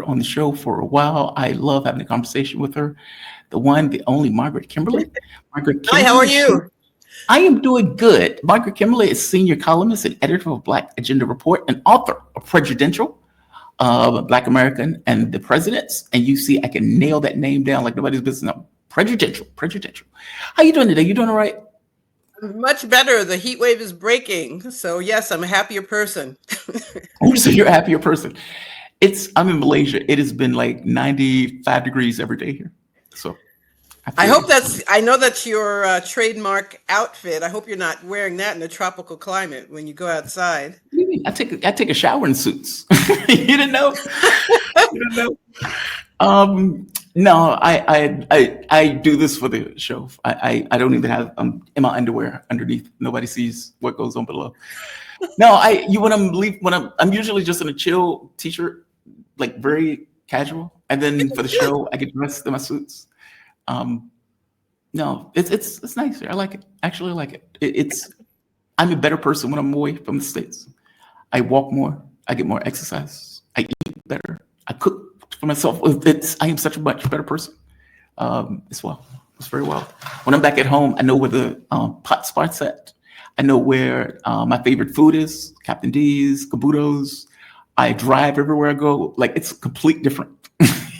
on the show for a while. I love having a conversation with her. The one, the only Margaret Kimberley. Margaret Hi, how are Kimberley, you? I am doing good. Margaret Kimberley is senior columnist and editor of Black Agenda Report and author of Prejudicial, Black American and the Presidents. And you see, I can nail that name down like nobody's business. No, Prejudicial. How you doing today? You doing all right? Much better. The heat wave is breaking. So yes, I'm a happier person. Oh, so you're a happier person. I'm in Malaysia. It has been like 95 degrees every day here. So I hope I know that's your trademark outfit. I hope you're not wearing that in a tropical climate when you go outside. What do you mean? I take a shower in suits. You didn't know? You didn't know? No, I do this for the show. I don't even have in my underwear underneath. Nobody sees what goes on below. No, I'm usually just in a chill t-shirt, like very casual, and then for the show I get dressed in my suits. No, it's nice here. I like it. Actually, I like it. I'm a better person when I'm away from the States. I walk more. I get more exercise. I eat better. I cook for myself. I am such a much better person. It's very well. When I'm back at home, I know where the pot spot's at. I know where my favorite food is. Captain D's, Kabuto's. I drive everywhere I go. Like, it's a complete different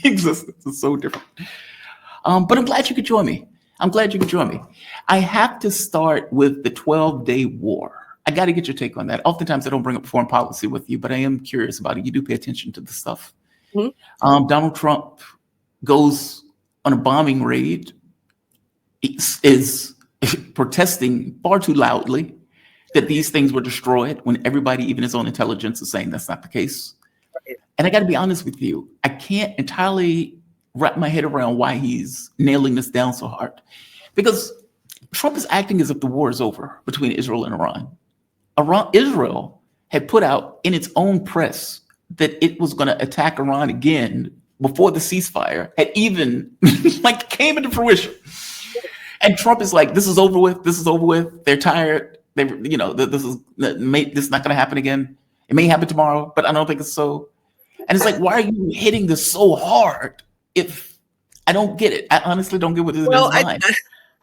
existence. It's so different. But I'm glad you could join me. I have to start with the 12-day war. I got to get your take on that. Oftentimes I don't bring up foreign policy with you, but I am curious about it. You do pay attention to the stuff. Mm-hmm. Donald Trump goes on a bombing raid, is protesting far too loudly that these things were destroyed when everybody, even his own intelligence, is saying that's not the case. Right. And I got to be honest with you, I can't entirely wrap my head around why he's nailing this down so hard. Because Trump is acting as if the war is over between Israel and Iran. Israel had put out in its own press that it was going to attack Iran again before the ceasefire had even came into fruition. And Trump is like, this is over with. They're tired. This is not going to happen again. It may happen tomorrow, but I don't think it's so. And it's like, why are you hitting this so hard? If I don't get it, I honestly don't get what this is.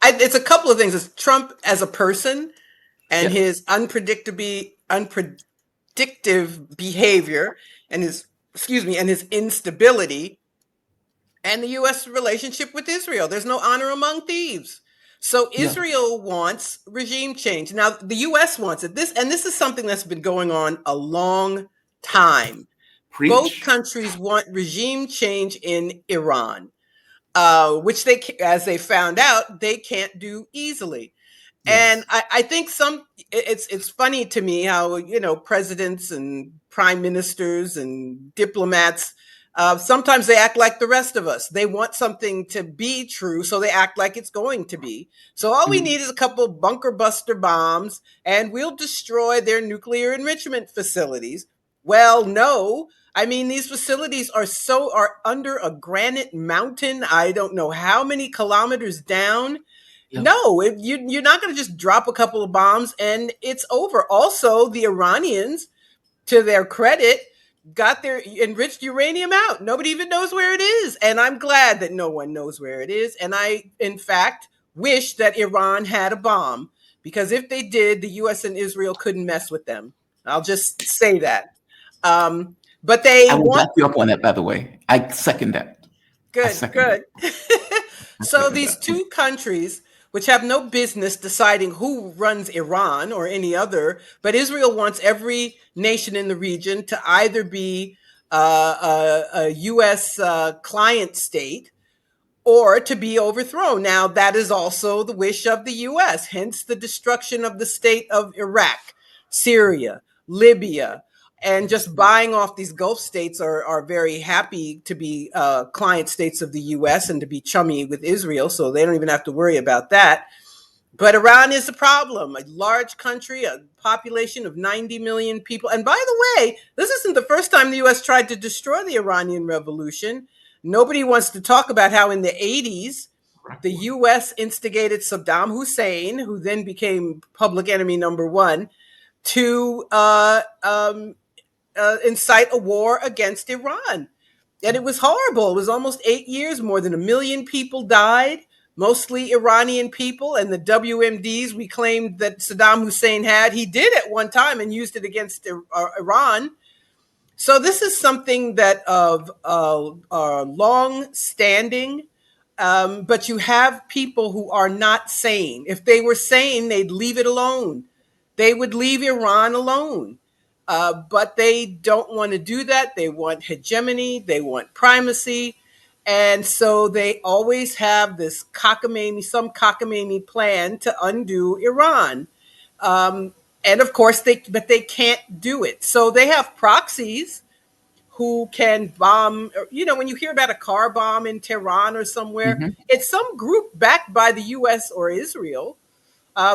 It's a couple of things. It's Trump as a person and his unpredictable behavior and his instability, and the U.S. relationship with Israel. There's no honor among thieves. So Israel wants regime change. Now the U.S. wants it. This is something that's been going on a long time. Preach. Both countries want regime change in Iran, which as they found out, they can't do easily. Yes. And I think it's funny to me how, presidents and prime ministers and diplomats, sometimes they act like the rest of us. They want something to be true, so they act like it's going to be. So all we need is a couple bunker buster bombs, and we'll destroy their nuclear enrichment facilities. Well, no. I mean, these facilities are under a granite mountain. I don't know how many kilometers down. Yep. No, you're not going to just drop a couple of bombs and it's over. Also, the Iranians, to their credit, got their enriched uranium out. Nobody even knows where it is. And I'm glad that no one knows where it is. And I, in fact, wish that Iran had a bomb, because if they did, the U.S. and Israel couldn't mess with them. I'll just say that. But I will back you up on that, by the way. I second that. Good. So these two countries, which have no business deciding who runs Iran or any other, but Israel wants every nation in the region to either be a U.S. Client state or to be overthrown. Now, that is also the wish of the U.S., hence the destruction of the state of Iraq, Syria, Libya. And just buying off these Gulf states are very happy to be client states of the U.S. and to be chummy with Israel, so they don't even have to worry about that. But Iran is a problem, a large country, a population of 90 million people. And by the way, this isn't the first time the U.S. tried to destroy the Iranian Revolution. Nobody wants to talk about how in the 80s, the U.S. instigated Saddam Hussein, who then became public enemy number one, to incite a war against Iran. And it was horrible. It was almost 8 years. More than 1 million people died, mostly Iranian people. And the WMDs we claimed that Saddam Hussein had, he did at one time and used it against Iran. So this is something that of long standing, but you have people who are not sane. If they were sane, they'd leave it alone. They would leave Iran alone. But they don't want to do that. They want hegemony. They want primacy. And so they always have this some cockamamie plan to undo Iran. Um, and of course, but they can't do it. So they have proxies who can bomb. When you hear about a car bomb in Tehran or somewhere, Hmm. it's some group backed by the U.S. or Israel.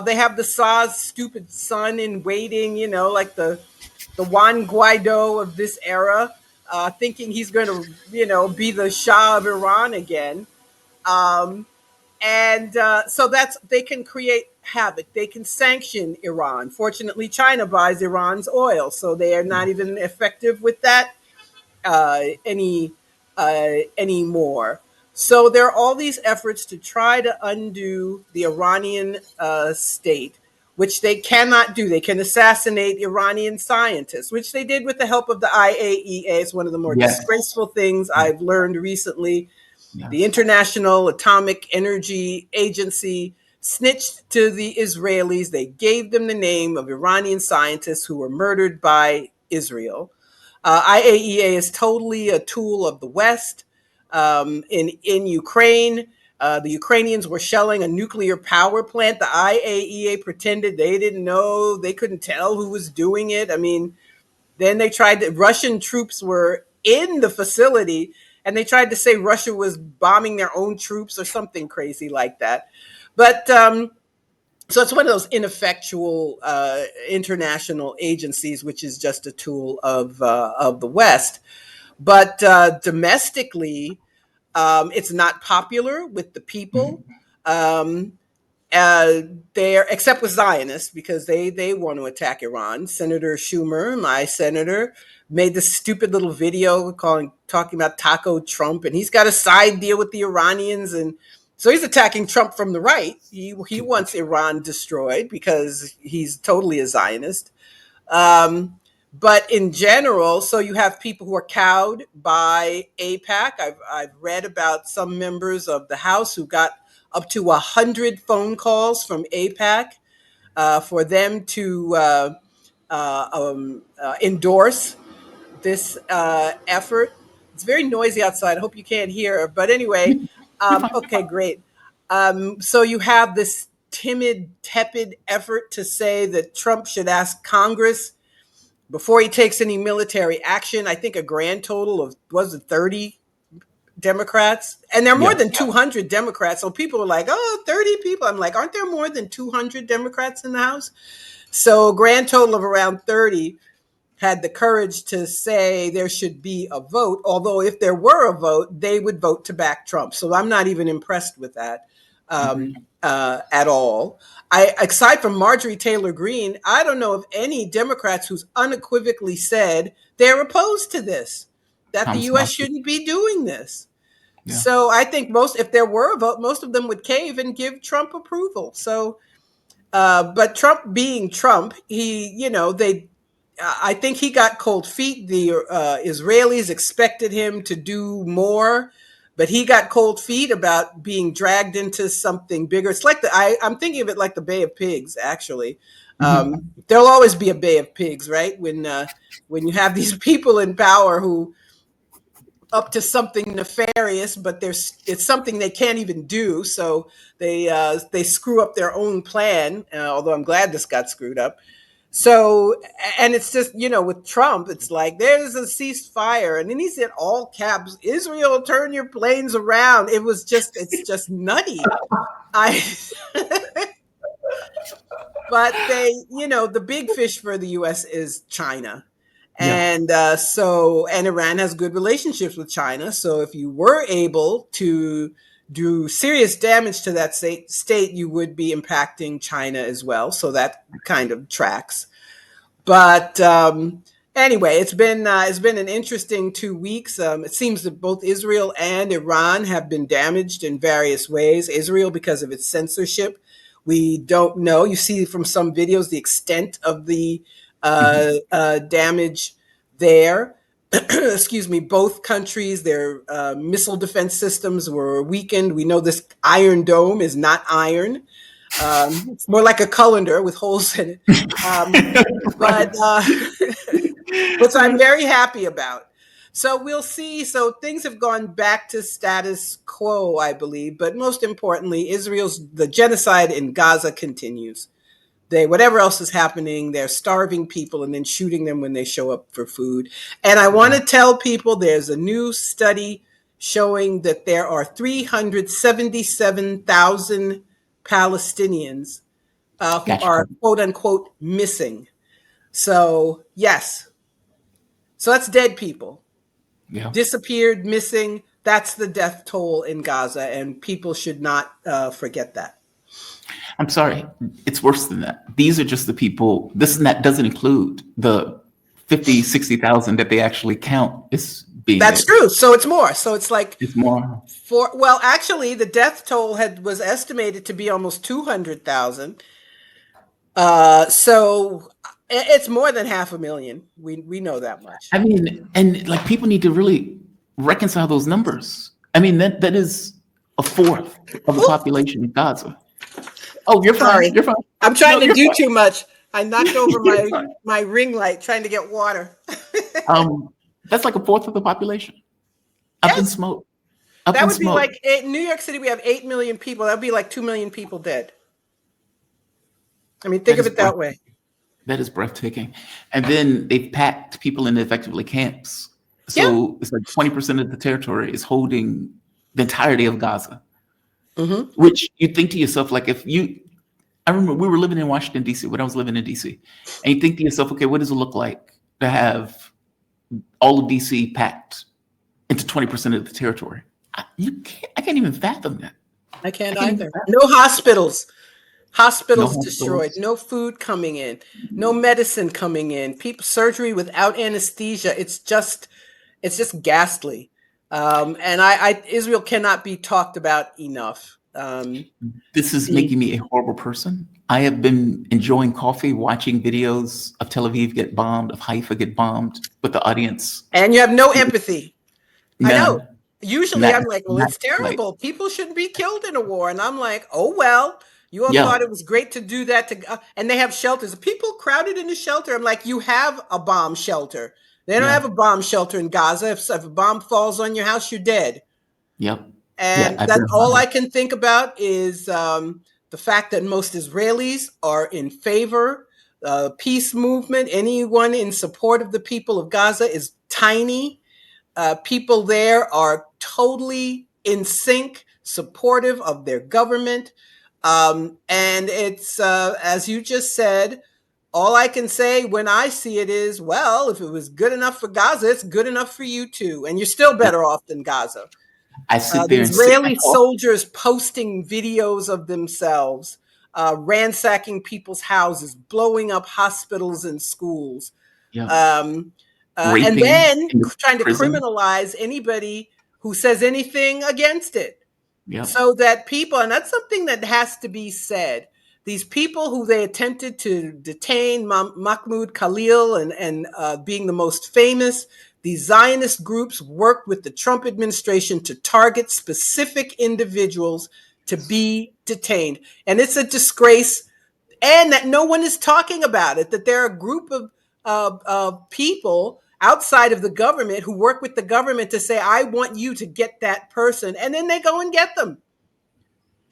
They have the Shah's stupid son in waiting, like the Juan Guaido of this era, thinking he's going to, be the Shah of Iran again. Um, and so they can create havoc. They can sanction Iran. Fortunately, China buys Iran's oil, so they are not even effective with that any anymore. So there are all these efforts to try to undo the Iranian state, which they cannot do. They can assassinate Iranian scientists, which they did with the help of the IAEA. It's one of the more Yes. disgraceful things I've learned recently. The Yes. International Atomic Energy Agency snitched to the Israelis. They gave them the name of Iranian scientists who were murdered by Israel. IAEA is totally a tool of the West. In Ukraine, the Ukrainians were shelling a nuclear power plant. The IAEA pretended they didn't know, they couldn't tell who was doing it. I mean, then Russian troops were in the facility and they tried to say Russia was bombing their own troops or something crazy like that. But so it's one of those ineffectual international agencies, which is just a tool of the West. But domestically, it's not popular with the people. Hmm. Um, uh, they're except with Zionists because they want to attack Iran. Senator Schumer, my senator, made this stupid little video talking about Taco Trump, and he's got a side deal with the Iranians, and so he's attacking Trump from the right. He wants Iran destroyed because he's totally a Zionist. Um, but in general, so you have people who are cowed by AIPAC. I've read about some members of the House who got up to 100 phone calls from AIPAC for them to endorse this effort. It's very noisy outside. I hope you can't hear. But anyway, You're fine. okay, great. So you have this timid, tepid effort to say that Trump should ask Congress before he takes any military action. I think a grand total of, was it 30 Democrats? And there are more Yeah. than 200 Democrats. So people are like, oh, 30 people. I'm like, aren't there more than 200 Democrats in the House? So a grand total of around 30 had the courage to say there should be a vote. Although if there were a vote, they would vote to back Trump. So I'm not even impressed with that Hmm. at all. Aside from Marjorie Taylor Greene, I don't know of any Democrats who's unequivocally said they're opposed to this, that the Thomas U.S. Massie. shouldn't be doing this. Yeah. So I think if there were a vote, most of them would cave and give Trump approval. So, but Trump being Trump, I think he got cold feet. The Israelis expected him to do more, but he got cold feet about being dragged into something bigger. It's like I'm thinking of it like the Bay of Pigs. Actually, Hmm. there'll always be a Bay of Pigs, right? When you have these people in power who up to something nefarious, but it's something they can't even do. So they screw up their own plan. Although I'm glad this got screwed up. So, and it's just, with Trump, it's like there's a ceasefire. And then he said, all caps, Israel, turn your planes around. It's just nutty. I, but the big fish for the US is China. Yeah. And and Iran has good relationships with China. So if you were able to do serious damage to that state, you would be impacting China as well. So that kind of tracks. But Anyway, it's been an interesting 2 weeks. It seems that both Israel and Iran have been damaged in various ways. Israel because of its censorship. We don't know. You see from some videos the extent of the Mhm. damage there. Excuse me. Both countries, their missile defense systems were weakened. We know this Iron Dome is not iron. It's more like a colander with holes in it. But Right. which I'm very happy about. So we'll see. So things have gone back to status quo, I believe. But most importantly, the genocide in Gaza continues. Whatever else is happening, they're starving people and then shooting them when they show up for food. And I want Yeah. to tell people there's a new study showing that there are 377,000 Palestinians who Gotcha. are quote unquote missing. So, yes, so that's dead people. Yeah. Disappeared, missing. That's the death toll in Gaza, and people should not forget that. I'm sorry. It's worse than that. These are just the people. This and that doesn't include the 50, 60,000 that they actually count as being That's there. true. So it's more. So it's like It's more. well, actually, the death toll was estimated to be almost 200,000. So it's more than 500,000. We know that much. I mean, and like people need to really reconcile those numbers. I mean, that is a fourth of the Ooh, population of Gaza. Oh, you're fine. sorry, You're fine. I'm No, trying to you're do fine. too much. I knocked over You're fine. my ring light trying to get water. Um, that's like a fourth of the population. Up in Yes, smoke. Up that in would be smoke. like in New York City. We have 8 million people. That would be like 2 million people dead. I mean, think That of is it that way. breathtaking. That is breathtaking. And then they've packed people in effectively camps. Yeah. So it's like 20% of the territory is holding the entirety of Gaza, Hmm. which you think to yourself, like if you, I remember we were living in Washington, D.C. when I was living in D.C. And you think to yourself, okay, what does it look like to have all of D.C. packed into 20% of the territory? I can't even fathom that. I I can't can't even either. fathom. No hospitals. No Hospitals destroyed. hospitals. No food coming in. No medicine coming in. People surgery without anesthesia. It's just ghastly. And Israel cannot be talked about enough. This is The making me a horrible person. I have been enjoying coffee, watching videos of Tel Aviv get bombed, of Haifa get bombed, but the audience, and you have no empathy. I know. none, Usually not, I'm like, well, not it's like, terrible. People shouldn't be killed in a war. And I'm like, oh, well, you all yeah, thought it was great to do that. And they have shelters. People crowded in the shelter. I'm like, you have a bomb shelter. They don't yeah, have a bomb shelter in Gaza. If a bomb falls on your house, you're dead. yep, yeah, And I've that's been all high. I can think about is the fact that most Israelis are in favor. Peace movement, anyone in support of the people of Gaza is tiny. People there are totally in sync, supportive of their government. And it's, as you just said, all I can say when I see it is, well, if it was good enough for Gaza, it's good enough for you too. And you're still Yep. better off than Gaza. I sit The there and sip my Israeli coffee. soldiers posting videos of themselves, ransacking people's houses, blowing up hospitals and schools, Yep. um, and Raping then in the trying to prison. criminalize anybody who says anything against it. Yep. So that people, and that's something that has to be said, these people who they attempted to detain, Mahmoud Khalil and being the most famous, these Zionist groups worked with the Trump administration to target specific individuals to be detained. And it's a disgrace, and that no one is talking about it, that there are a group of people outside of the government who work with the government to say, I want you to get that person. And then they go and get them.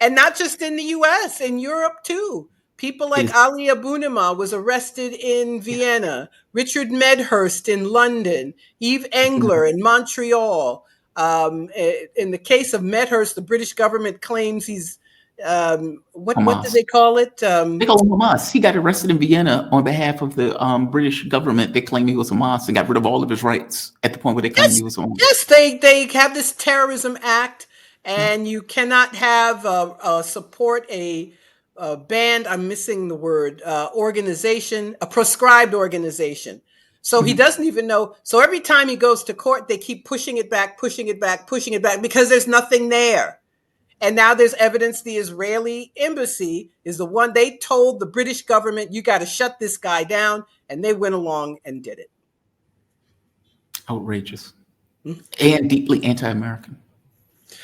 And not just in the US, in Europe too. People like Is Ali Abunimah was arrested in yeah. Vienna, Richard Medhurst in London, Yves Engler in Montreal. In the case of Medhurst, the British government claims he's what do Hamas. they call it? They call him Hamas. He got arrested in Vienna on behalf of the British government. They claim he was Hamas and got rid of all of his rights at the point where they claimed Yes, he was Hamas. yes, they have this terrorism act, Yeah. and you cannot have support a banned. I'm missing the word organization, a proscribed organization. So he doesn't even know. So every time he goes to court, they keep pushing it back, pushing it back, pushing it back because there's nothing there. And now there's evidence the Israeli embassy is the one they told the British government, you got to shut this guy down. And they went along and did it. Outrageous. And deeply anti-American.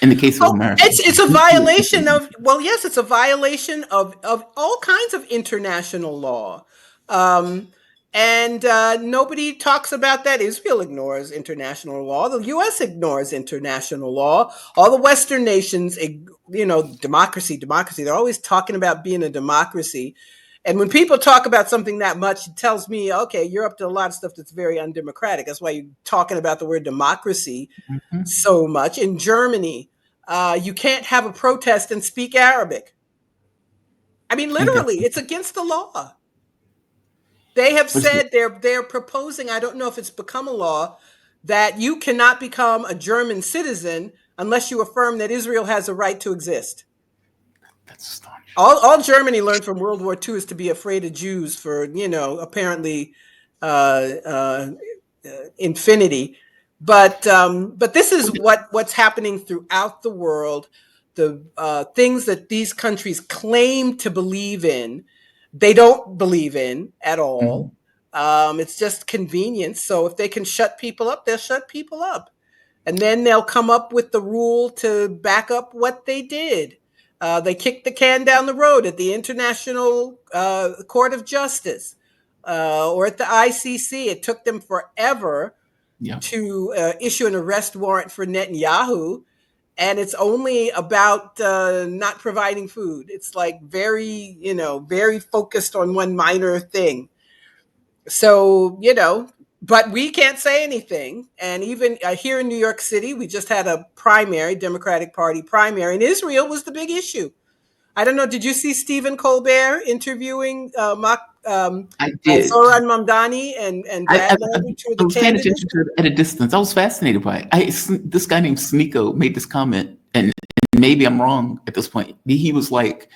In the case of Oh, America. it's a violation of, well, yes, it's a violation of all kinds of international law. And nobody talks about that. Israel ignores international law. The U.S. ignores international law. All the Western nations, democracy. They're always talking about being a democracy. And when people talk about something that much, it tells me, okay, you're up to a lot of stuff that's very undemocratic. That's why you're talking about the word democracy so much. In Germany, you can't have a protest and speak Arabic. I mean, literally, it's against the law. They have said they're proposing, I don't know if it's become a law, that you cannot become a German citizen unless you affirm that Israel has a right to exist. That's astonishing. All Germany learned from World War II is to be afraid of Jews for, apparently infinity. But this is what's happening throughout the world. The things that these countries claim to believe in, they don't believe in at all. It's just convenience. So if they can shut people up, they'll shut people up. And then they'll come up with the rule to back up what they did. They kicked the can down the road at the International Court of Justice or at the ICC. It took them forever to issue an arrest warrant for Netanyahu. And it's only about not providing food. It's like very focused on one minor thing. So, but we can't say anything. And even here in New York City, we just had a primary, Democratic Party primary, and Israel was the big issue. I don't know. Did you see Stephen Colbert interviewing I did. Zoran Mamdani and Brad Lambert, two of the I was paying candidates? attention to it at a distance. I was fascinated by it. This guy named Sneeko made this comment, and maybe I'm wrong at this point. He was like,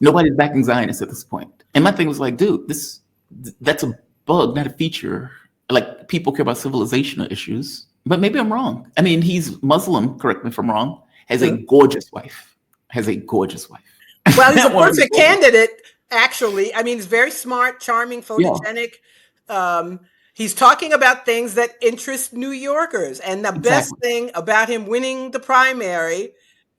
nobody's backing Zionists at this point. And my thing was like, dude, that's a bug, not a feature. Like, people care about civilizational issues, but maybe I'm wrong. I mean, he's Muslim, correct me if I'm wrong, has a gorgeous wife. Well, he's a perfect candidate, actually. I mean, he's very smart, charming, photogenic. He's talking about things that interest New Yorkers. And the best thing about him winning the primary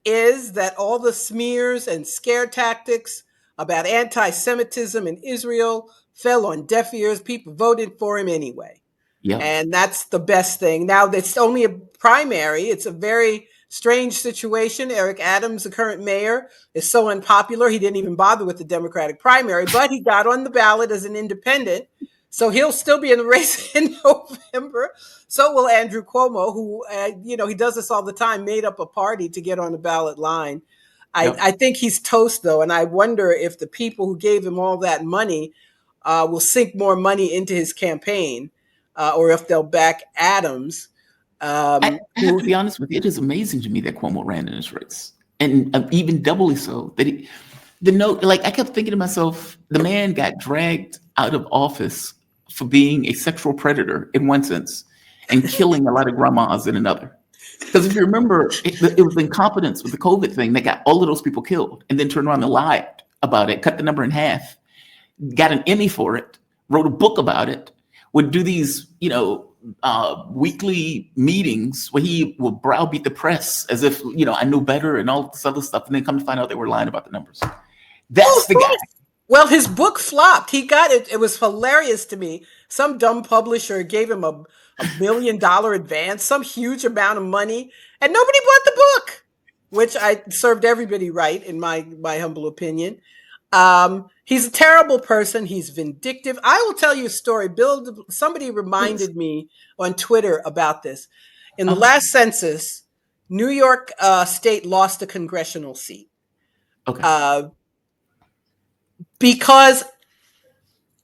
is that all the smears and scare tactics about anti-Semitism in Israel fell on deaf ears. People voted for him anyway. And that's the best thing. Now, it's only a primary. It's a very strange situation. Eric Adams, the current mayor, is so unpopular. He didn't even bother with the Democratic primary, but he got on the ballot as an independent. So he'll still be in the race in November. So will Andrew Cuomo, who, he does this all the time, made up a party to get on the ballot line. I think he's toast, though. And I wonder if the people who gave him all that money will sink more money into his campaign or if they'll back Adams. I have to be honest with you. It is amazing to me that Cuomo ran in this race, and even doubly so that I kept thinking to myself, the man got dragged out of office for being a sexual predator in one sense, and killing a lot of grandmas in another. Because if you remember, it was incompetence with the COVID thing that got all of those people killed, and then turned around and lied about it, cut the number in half, got an Emmy for it, wrote a book about it, would do these, weekly meetings where he would browbeat the press as if, I knew better and all this other stuff. And then come to find out they were lying about the numbers. That's the guy. Well, his book flopped. He got it. It was hilarious to me. Some dumb publisher gave him a $1 million advance, some huge amount of money, and nobody bought the book, which I served everybody right, in my humble opinion. He's a terrible person. He's vindictive. I will tell you a story. Bill, somebody reminded me on Twitter about this. In the last census, New York State lost a congressional seat. Because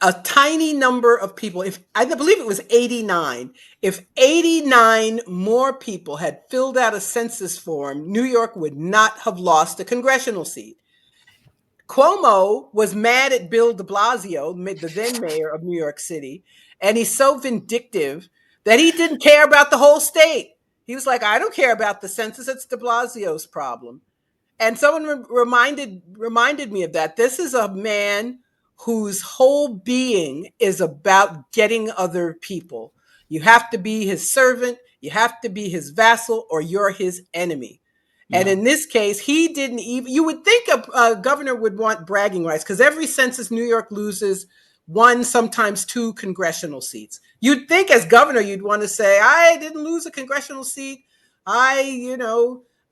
a tiny number of people, I believe it was 89, if 89 more people had filled out a census form, New York would not have lost a congressional seat. Cuomo was mad at Bill de Blasio, the then mayor of New York City, and he's so vindictive that he didn't care about the whole state. He was like, I don't care about the census, it's de Blasio's problem. And someone reminded me of that. This is a man whose whole being is about getting other people. You have to be his servant, you have to be his vassal, or you're his enemy. And Yeah. in this case, he didn't even, you would think a governor would want bragging rights because every census, New York loses one, sometimes two congressional seats. You'd think as governor, you'd want to say, I didn't lose a congressional seat. I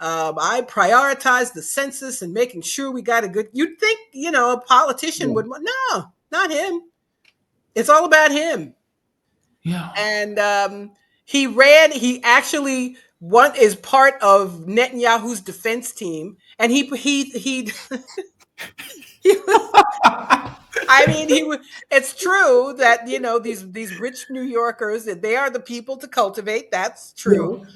prioritize the census and making sure we got a good, you'd think, a politician Yeah. would, no, not him. It's all about him. Yeah. And he actually is part of Netanyahu's defense team. And he I mean, it's true that, these rich New Yorkers, that they are the people to cultivate. That's true. Yeah.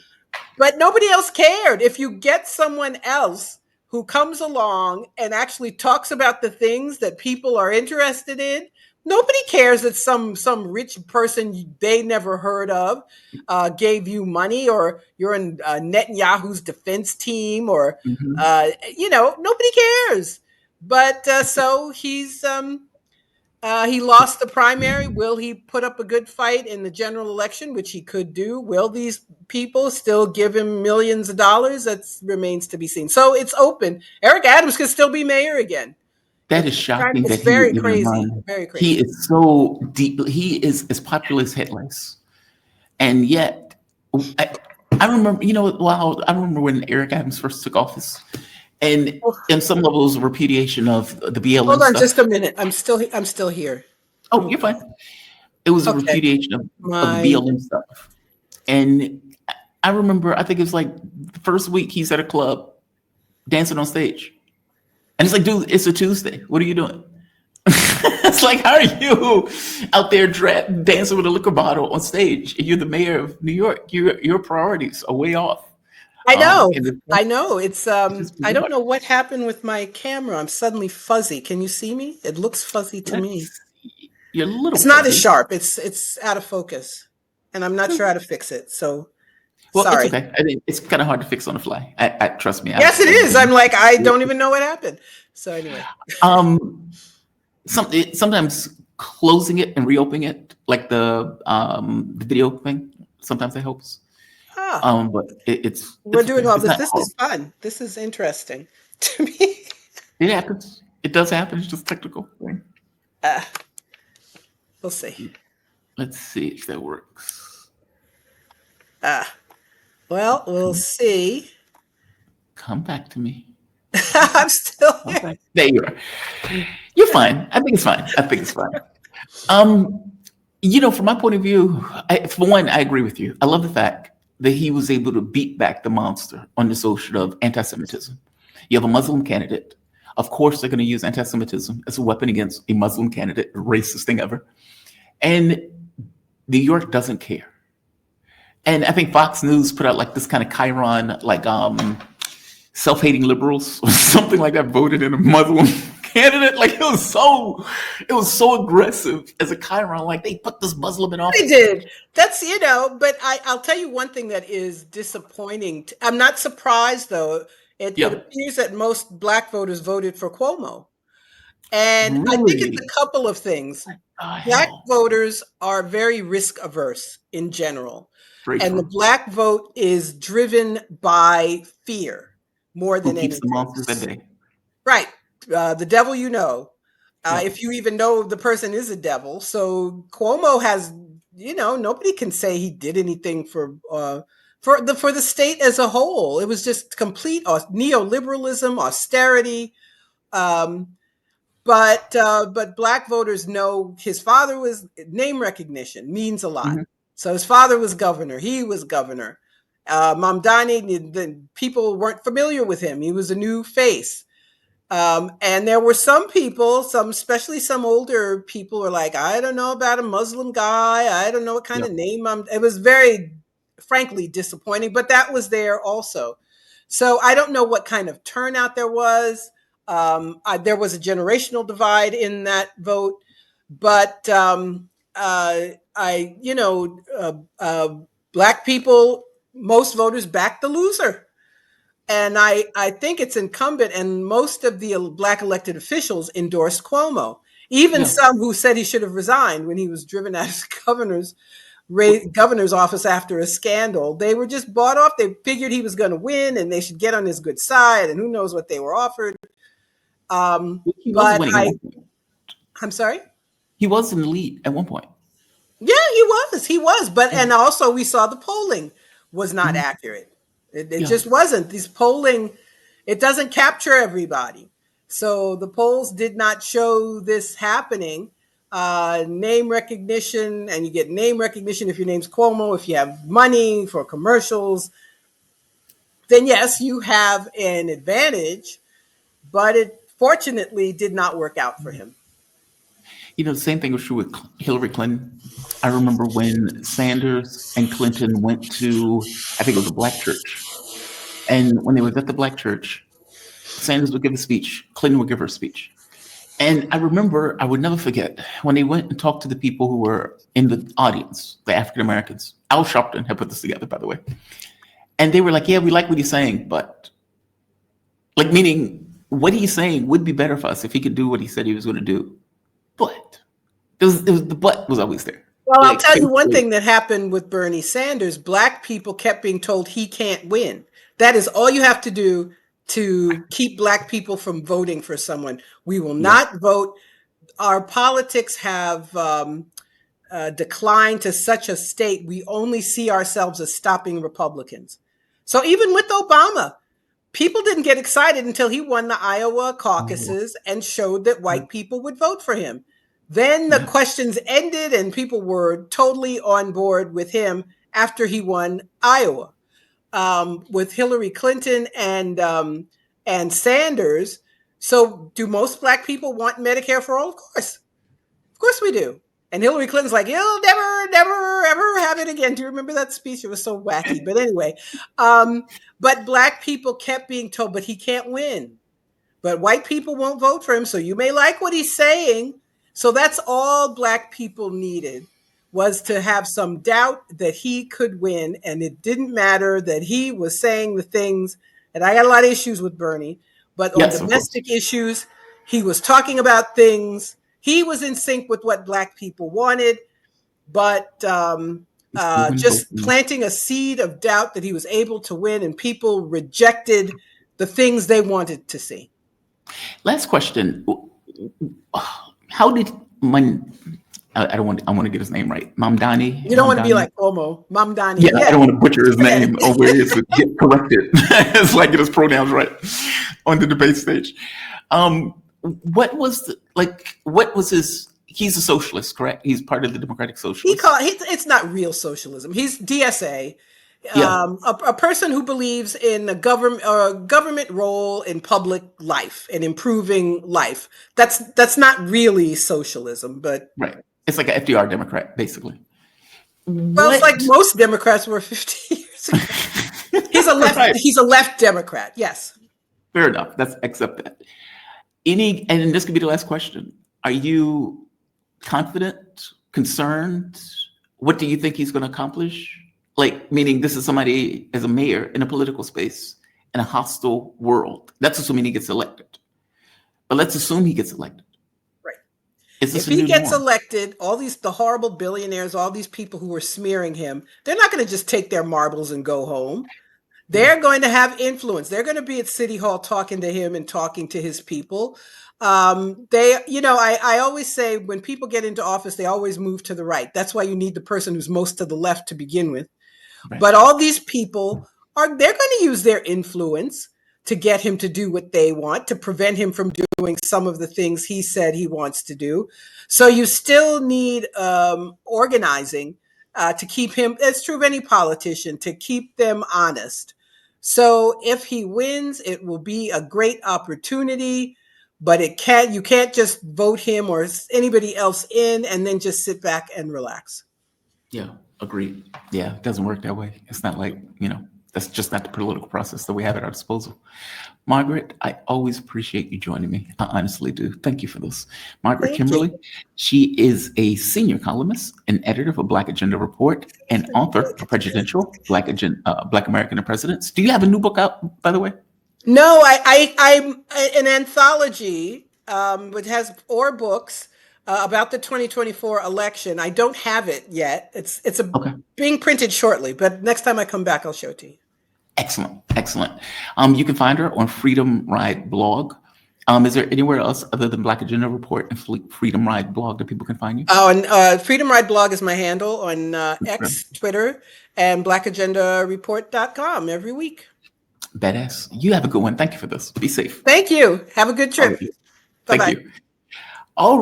But nobody else cared. If you get someone else who comes along and actually talks about the things that people are interested in, nobody cares that some rich person they never heard of gave you money, or you're in Netanyahu's defense team, or Mhm. nobody cares. But so he lost the primary. Will he put up a good fight in the general election, which he could do? Will these people still give him millions of dollars? That remains to be seen. So it's open. Eric Adams could still be mayor again. That is shocking It's that he would very even crazy. run. Very He crazy. is so deep. He is as popular as headlights. And yet, I, I remember, wow, I remember when Eric Adams first took office. And in some levels, a repudiation of the BLM Hold on just a stuff. minute. I'm still here. Oh, you're fine. It was a Okay. repudiation of the My BLM stuff. And I remember, I think it was like the first week he's at a club dancing on stage. And it's like, dude, it's a Tuesday. What are you doing? It's like, how are you out there dancing with a liquor bottle on stage? And you're the mayor of New York. Your priorities are way off. I know. And I know. It's just I don't bizarre. know what happened with my camera. I'm suddenly fuzzy. Can you see me? It looks fuzzy to me. Let's see. You're a little It's not as fuzzy. sharp. It's out of focus, and I'm not sure how to fix it. So Well, it's sorry. okay. I mean, it's kind of hard to fix on the fly. I trust me. Yes, it is. I'm like, I don't even know what happened. So anyway, um sometimes closing it and reopening it, like the video thing, sometimes it helps. ah, But we're it's doing okay. all It's this. not This is horrible. fun. This is interesting to me. It happens. It does happen. It's just technical thing. Uh, we'll see. Let's see if that works. Uh, well, we'll Come, see. come back to me. I'm still Come here. back. There you are. You're fine. I think it's fine. I think it's fine. Um, from my point of view, for one, I agree with you. I love the fact that he was able to beat back the monster on this ocean of anti-Semitism. You have a Muslim candidate. Of course, they're going to use anti-Semitism as a weapon against a Muslim candidate, the racist thing ever. And New York doesn't care. And I think Fox News put out like this kind of Chiron, like self-hating liberals or something like that voted in a Muslim candidate. Like it was so aggressive as a Chiron. Like they put this Muslim in They office. did. That's, but I'll tell you one thing that is disappointing. I'm not surprised though. It Yeah, appears that most black voters voted for Cuomo. And I think it's really. a couple of things. Black Hell, voters are very risk averse in general. very And the true. black vote is driven by fear more Who than keeps the anything. monsters at bay? Right. The devil you know. Yeah. If you even know the person is a devil. So Cuomo has, nobody can say he did anything for the state as a whole. It was just complete neoliberalism, austerity. Um, but black voters know his father was name recognition means a lot. Mhm. So his father was governor. He was governor. Mamdani, the people weren't familiar with him. He was a new face. And there were some people, especially some older people, were like, I don't know about a Muslim guy. I don't know what kind Yeah. of name It was very, frankly, disappointing, but that was there also. So I don't know what kind of turnout there was. There was a generational divide in that vote, but black people, most voters backed the loser. And I think it's incumbent, and most of the black elected officials endorsed Cuomo. Even Yeah. some who said he should have resigned when he was driven out of governor's office after a scandal. They were just bought off. They figured he was going to win and they should get on his good side, and who knows what they were offered. He was But winning at one point. I'm sorry? He was in the lead at one point. Yeah, he was. But, Yeah. and also we saw the polling was not Mhm. accurate. It Yeah. just wasn't. This polling, it doesn't capture everybody. So the polls did not show this happening. Name recognition, and you get name recognition if your name's Cuomo, if you have money for commercials, then yes, you have an advantage, but it fortunately did not work out for him. The same thing was true with Hillary Clinton. I remember when Sanders and Clinton went to, I think it was a black church. And when they was at the black church, Sanders would give a speech, Clinton would give her a speech. And I remember, I would never forget, when they went and talked to the people who were in the audience, the African Americans. Al Sharpton had put this together, by the way. And they were like, yeah, we like what he's saying, but, like, meaning what he's saying would be better for us if he could do what he said he was going to do. But the but was always there. Well, I'll tell you one thing that happened with Bernie Sanders. Black people kept being told he can't win. That is all you have to do to keep black people from voting for someone. We will not vote. Our politics have declined to such a state. We only see ourselves as stopping Republicans. So even with Obama, people didn't get excited until he won the Iowa caucuses and showed that white people would vote for him. Then the questions ended and people were totally on board with him after he won Iowa. With Hillary Clinton and Sanders. So do most black people want Medicare for all? Of course we do. And Hillary Clinton's like, you'll never, ever have it again. Do you remember that speech? It was so wacky. But anyway, but black people kept being told, but he can't win. But white people won't vote for him. So you may like what he's saying. So that's all black people needed, was to have some doubt that he could win. And it didn't matter that he was saying the things, and I got a lot of issues with Bernie, but on domestic issues, he was talking about things. He was in sync with what black people wanted, but just planting a seed of doubt that he was able to win, and people rejected the things they wanted to see. Last question. How did I want to get his name right. Mamdani. You don't want to be like Cuomo. Mamdani. Yeah, I don't want to butcher his name or where it's get corrected. It's like get his pronouns right on the debate stage. What was his? He's a socialist, correct? He's part of the Democratic Socialists. It's not real socialism. He's DSA. A person who believes in a government role in public life and improving life. That's not really socialism, but right. It's like an FDR Democrat, basically. Well, it's like most Democrats were 50 years ago. He's a left. Right. He's a left Democrat. Yes. Fair enough. Let's accept that. And this could be the last question. Are you confident, concerned? What do you think he's going to accomplish? Like, meaning this is somebody as a mayor in a political space in a hostile world. That's assuming he gets elected. But let's assume he gets elected. Right. If he gets elected, the horrible billionaires, all these people who are smearing him, they're not going to just take their marbles and go home. They're going to have influence. They're going to be at City Hall talking to him and talking to his people. I always say when people get into office, they always move to the right. That's why you need the person who's most to the left to begin with. Right. But all these people they're going to use their influence to get him to do what they want, to prevent him from doing some of the things he said he wants to do. So you still need organizing to keep him, it's true of any politician, to keep them honest. So if he wins, it will be a great opportunity, but you can't just vote him or anybody else in and then just sit back and relax. Yeah, agreed. Yeah, it doesn't work that way. It's not like, That's just not the political process that we have at our disposal. Margaret, I always appreciate you joining me. I honestly do. Thank you for this. Margaret Thank Kimberley, you. she is a senior columnist, an editor for Black Agenda Report, and author of Presidential Black American and Presidents. Do you have a new book out, by the way? No, I'm an anthology, which has 4 books about the 2024 election. I don't have it yet. It's Okay. being printed shortly, but next time I come back, I'll show it to you. Excellent. Excellent. You can find her on Freedom Ride blog. Is there anywhere else other than Black Agenda Report and Freedom Ride blog that people can find you? Oh, and Freedom Ride blog is my handle on X, Twitter, and blackagendareport.com every week. Badass. You have a good one. Thank you for this. Be safe. Thank you. Have a good trip. Thank Bye-bye. you.